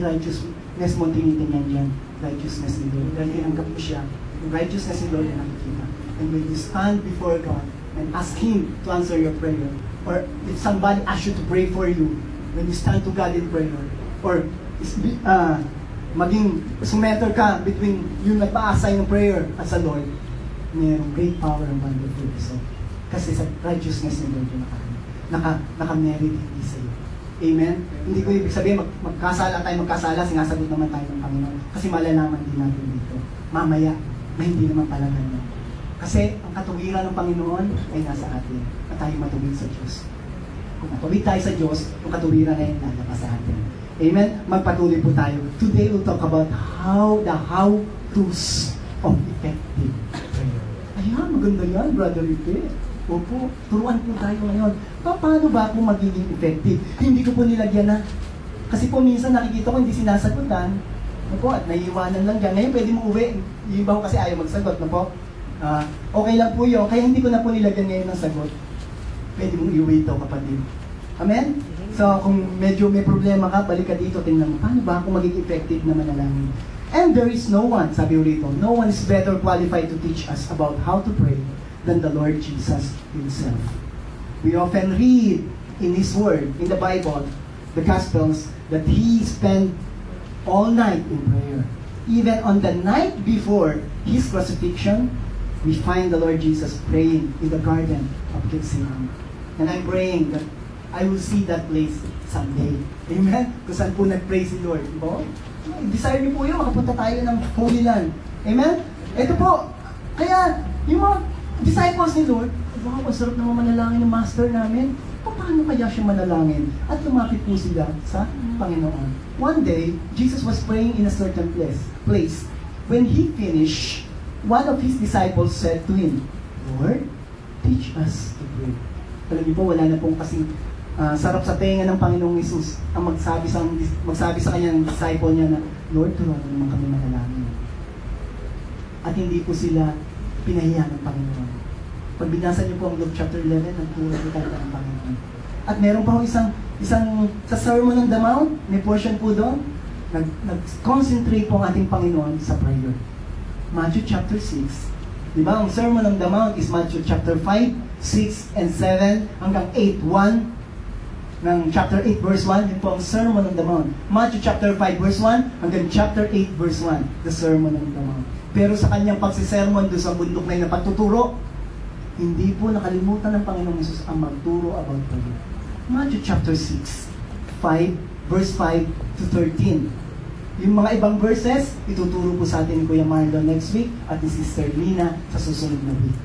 righteousness mo tinitingnan dyan. Righteousness ni Lord. Dahil tinanggap mo siya. Yung righteousness ni Lord na nakikita. And when you stand before God and ask Him to answer your prayer, or if somebody asks you to pray for you, when you stand to God in prayer, or maging summeter ka between yung nagpa-assign ng prayer at sa Lord, mayroong great power and wonderful result. Kasi sa righteousness ni Lord yung naka-merit hindi sa iyo. Amen? Hindi ko ibig sabihin, magkasala, sinasagot naman tayo ng Panginoon. Kasi malalaman din natin dito. Mamaya, na hindi naman pala ganyan. Kasi ang katuwiran ng Panginoon ay nasa atin. At tayo matuwid sa Diyos. Kung matuwid tayo sa Diyos, yung katuwiran na yun lalabas sa atin. Amen? Magpatuloy po tayo. Today we'll talk about the how-to's of effective prayer. Ayan, maganda yan, Brother Ripe. Opo, turuan po tayo ngayon. Paano ba ako magiging effective? Hindi ko po nilagyan na. Kasi po minsan nakikita ko hindi sinasagutan. Opo, at naiiwanan lang dyan. Ngayon pwede mo uwi. Yung iba ko kasi ayaw magsagot. Opo, okay lang po yun. Kaya hindi ko na po nilagyan ngayon ng sagot. Pwede mong iuwi ito, kapatid. Amen? So, kung medyo may problema ka, balik ka dito, tingnan mo, paano ba ako magiging effective na manalangin? And there is no one, sabi rito, no one is better qualified to teach us about how to pray than the Lord Jesus Himself. We often read in His Word, in the Bible, the Gospels, that He spent all night in prayer. Even on the night before His crucifixion, we find the Lord Jesus praying in the Garden of Gethsemane. And I'm praying that I will see that place someday. Amen? Kung saan po nag-pray si Lord. Diba? Desire niyo po yun, makapunta tayo ng Holy Land. Amen? Ito po, kaya yung mga disciples ni Lord, wow, ang sarap naman manalangin ng Master namin. Paano kaya siya manalangin? At lumapit po sila sa Panginoon. One day, Jesus was praying in a certain place. When He finished, one of His disciples said to Him, Lord, teach us to pray. Alam niyo po, wala na pong kasing sarap sa tenga ng Panginoong Hesus ang magsabi sa kanyang disciple niya na, Lord, turuan mo naman kami manalangin. At hindi po sila pinahiya ng Panginoon. Pag binasa niyo po ang Luke chapter 11, nagturo po tayo ng Panginoon. At meron pa ho isang sa Sermon on the Mount, may portion po doon, nag-concentrate po ang ating Panginoon sa prayer. Matthew chapter 6. Diba? Ang Sermon on the Mount is Matthew chapter 5, 6, and 7, hanggang 8, 1, ng chapter 8 verse 1, yun po ang Sermon on the Mount. Matthew chapter 5 verse 1 hanggang chapter 8 verse 1, the Sermon on the Mount. Pero sa kanyang pagsisermon doon sa bundok na yun na pagtuturo, hindi po nakalimutan ng Panginoong Hesus ang magturo about prayer. Matthew chapter 6, 5 verse 5 to 13. Yung mga ibang verses, ituturo po sa atin ni Kuya Marlon next week at ni Sister Lina sa susunod na week.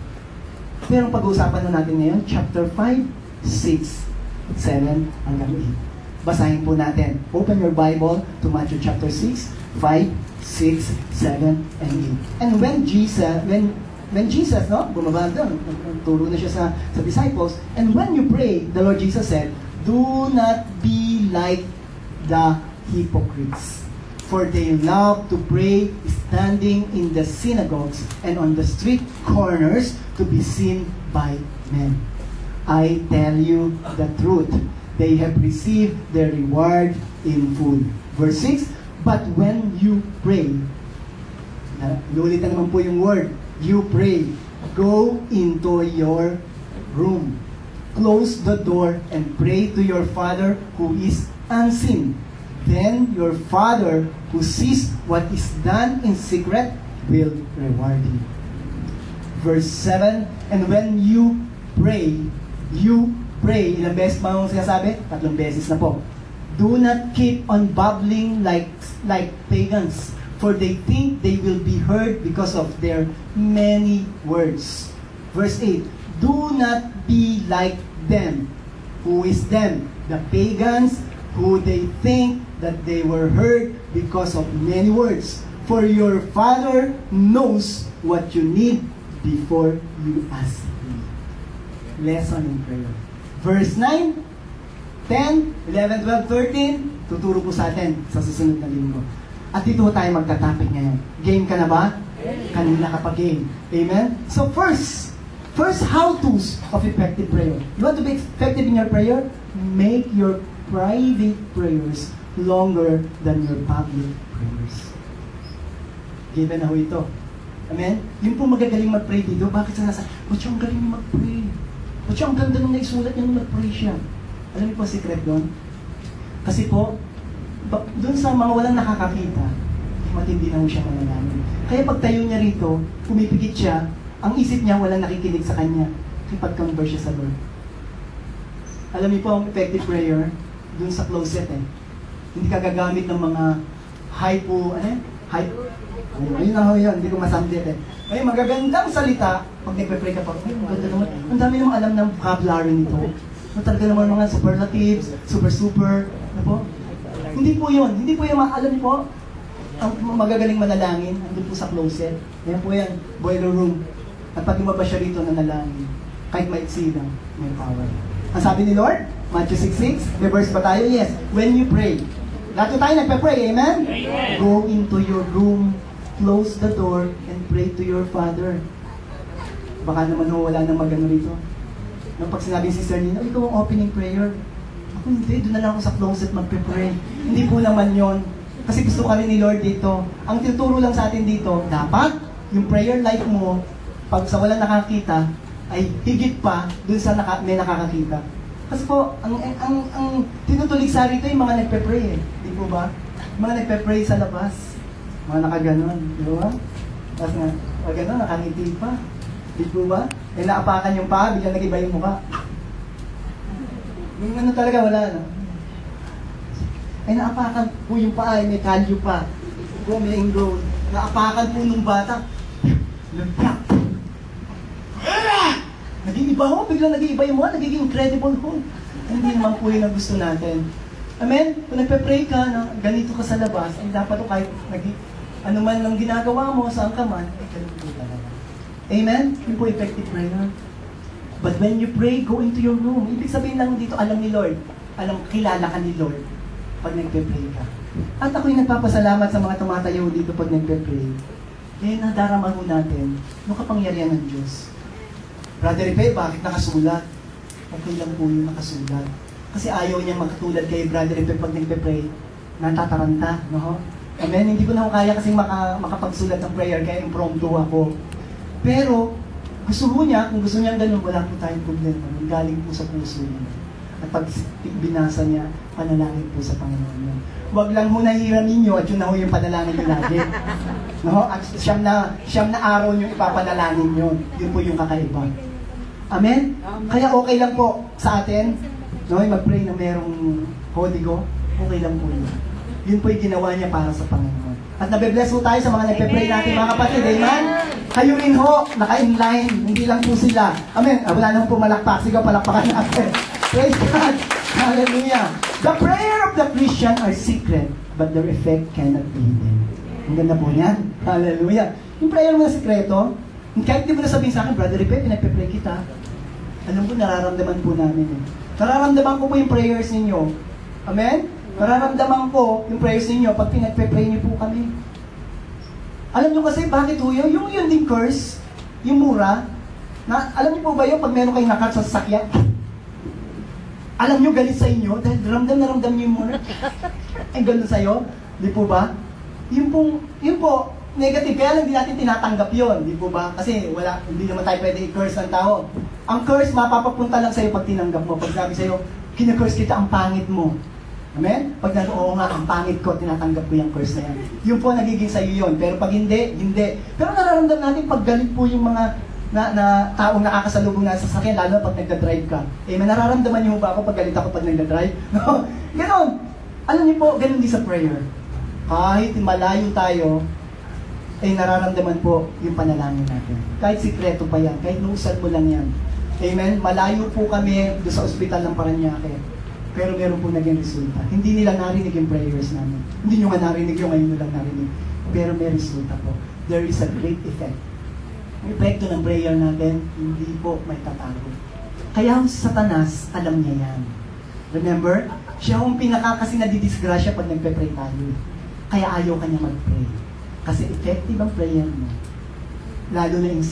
Pero ang pag-uusapan na natin ngayon, chapter 5, 6, 7 hanggang 8. Basahin po natin. Open your Bible to Matthew chapter 6, 5, 6, 7, and 8. And when Jesus, bumaba doon, turo na siya sa disciples, and when you pray, the Lord Jesus said, do not be like the hypocrites, for they love to pray standing in the synagogues and on the street corners to be seen by men. I tell you the truth, they have received their reward in full. Verse 6, but when you pray, inuulitan naman po yung word, you pray, go into your room, close the door, and pray to your Father who is unseen. Then your Father who sees what is done in secret will reward you. Verse 7, and when you pray, ilang beses ba ang sinasabi? 3 beses na po. Do not keep on babbling like pagans, for they think they will be heard because of their many words. Verse 8, do not be like them. Who is them? The pagans, who they think that they were heard because of many words. For your Father knows what you need before you ask Him. Lesson in prayer. Verse 9, 10, 11, 12, 13, tuturo po sa atin sa susunod na linggo. At dito tayo magta-topic ngayon. Game ka na ba? Kanina ka pa game. Amen? So first how-to's of effective prayer. You want to be effective in your prayer? Make your private prayers longer than your public prayers. Given na ho ito. Amen? Yung po magagaling mag-pray dito, bakit sa nasa, ba't siya ang galing mag-pray? Ba't siya ang ganda nung naisulat niya nung mag-pray siya? Alam niyo po secret doon? Kasi po, doon sa mga walang nakakakita, matindi na ho siya manalangin. Kaya pag tayo niya rito, pumipigit siya, ang isip niya walang nakikinig sa kanya. Kipag-converse siya sa Lord. Alam niyo po ang effective prayer, doon sa closet Hindi ka gagamit ng mga hypo, ayun na ho yun, hindi ko masandit Ay, magagandang salita, pag nagpe-pray ka pa, ay, maganda naman. Ang dami namang alam ng vocabulary nito. Talaga naman mga superlatives, super, ano po? Hindi po yun alam po, ang magagaling manalangin, andun po sa closet. Yan po yan, boiler room. At pag lumabas siya rito nanalangin, kahit maiksi lang, may power. Ang sabi ni Lord, Matthew 6:6, may verse pa tayo? Yes. When you pray, lahat tayo nagpe-pray, amen? Amen? Go into your room, close the door, and pray to your Father. Baka naman wala nang magano rito. Nung pag sinabi si Sister Nina, ikaw ang opening prayer. Ako hindi, doon na lang ako sa closet magpe-pray. Hindi po naman yon. Kasi gusto kami ni Lord dito. Ang tinuturo lang sa atin dito, dapat yung prayer life mo, pag sa walang nakakita, ay higit pa dun sa may nakakakita. Kasi po, ang tinutulig sa rito yung mga nagpe-pray Di po ba? Mga nagpe-pray sa labas. Mga nakaganon. Di ba? Tapos nga, ganon, nakangiti pa. Di po ba? Eh, naapakan yung paa, biglang nag-iba yung mukha. Yung ano talaga, wala na. Ay, naapakan po yung paa, may kalyo pa. Po, may ingrown. Naapakan po nung bata. Nagpak. Nag-iiba ho, biglang nag-iiba yung mukha, nagiging incredible ho. Hindi naman po yun ang gusto natin. Amen? Kung nagpe-pray ka na ganito ka sa labas, ay dapat o kahit ano man ang ginagawa mo, saan ka man, ay ganito po talaga. Amen? Yun po effective prayer. But when you pray, go into your room. Ibig sabihin lang dito, alam ni Lord. Kilala ka ni Lord pag nagpe-pray ka. At ako'y nagpapasalamat sa mga tumatayo dito pag nagpe-pray. Kaya nadarama ho natin yung kapangyarihan ng Diyos. Brother Ipe, bakit nakasulat? Okay lang po yung nakasulat. Kasi ayaw niya makatulad kay Brother Ipe pag nagpe-pray. Natataranta, no? Amen? Hindi ko na kaya kasing makapagsulat ng prayer, kaya impromptu ako. Pero, gusto niya, kung gusto niya ganun, wala po tayong problema. Galing po sa puso niya. At pag binasa niya, panalangin po sa Panginoon niya. Huwag lang ho nahihiram ninyo at yun na ho yung panalangin niyo lagi. No? At siyam na araw niyo ipapanalangin yun. Yun po yung kakaiba. Amen? Kaya okay lang po sa atin, no, mag-pray na merong kodigo, okay lang po yun. Yun po yung ginawa niya para sa Panginoon. At nabe-bless po tayo sa mga nagpe-pray natin mga kapatid. Amen? Kayo rin ho, naka-inline, hindi lang po sila. Amen? Wala naman po malakpak. Sige, palakpakan natin. Praise God! Hallelujah! The prayer of the Christian are secret, but their effect cannot be hidden. Ang ganda po niyan. Hallelujah! Yung prayer mo na sikreto, kahit di mo na sabihin sa akin, Brother Ripe, pinagpe-pray kita. Alam ko, nararamdaman po namin Nararamdaman ko po yung prayers ninyo. Amen? Nararamdaman ko yung prayers ninyo pag pinagpe-pray niyo po kami. Alam niyo kasi, bakit ho yun? Yung yun din curse, yung mura, alam niyo po ba yun pag meron kayong nakat sa sasakyan? Alam niyo galit sa inyo dahil ramdam na ramdam niyo yung mura. Ay, ganun sa'yo? Di po ba? Yun po, negative. Kaya lang di natin tinatanggap yun. Di po ba? Kasi hindi naman tayo pwede i-curse ng tao. Ang curse, mapapapunta lang sa'yo pag tinanggap mo. Pag sabi sa'yo, kina-curse kita, ang pangit mo. Amen? Pag oo nga, ang pangit ko, tinatanggap ko yung curse na yan. Yun po, nagiging sa'yo yun. Pero pag hindi. Pero nararamdam natin pag galit po yung mga na taong nakakasalubong na sa sasakyan, lalo pag nagda-drive ka. Nararamdaman niyo ba ako pag galit ako pag nagda-drive? Ganon. Alam niyo po, ganon din sa prayer. Kahit malayo tayo, nararamdaman po yung panalangin natin. Kahit sikreto pa yan, kahit nuusan mo lang yan. Amen? Malayo po kami doon sa ospital ng Parañaque. Pero meron po naging resulta. Hindi nila narinig yung prayers namin. Hindi nyo nga narinig yung ngayon nyo lang narinig. Pero may resulta po. There is a great effect. Ang epekto ng prayer natin, hindi po may tatago. Kaya ang Satanas, alam niya yan. Remember? Siya ang kasi nadidisgrasya pag nagpe-pray tayo. Kaya ayaw kanya mag-pray. Kasi effective ang prayer mo. Lalo na yung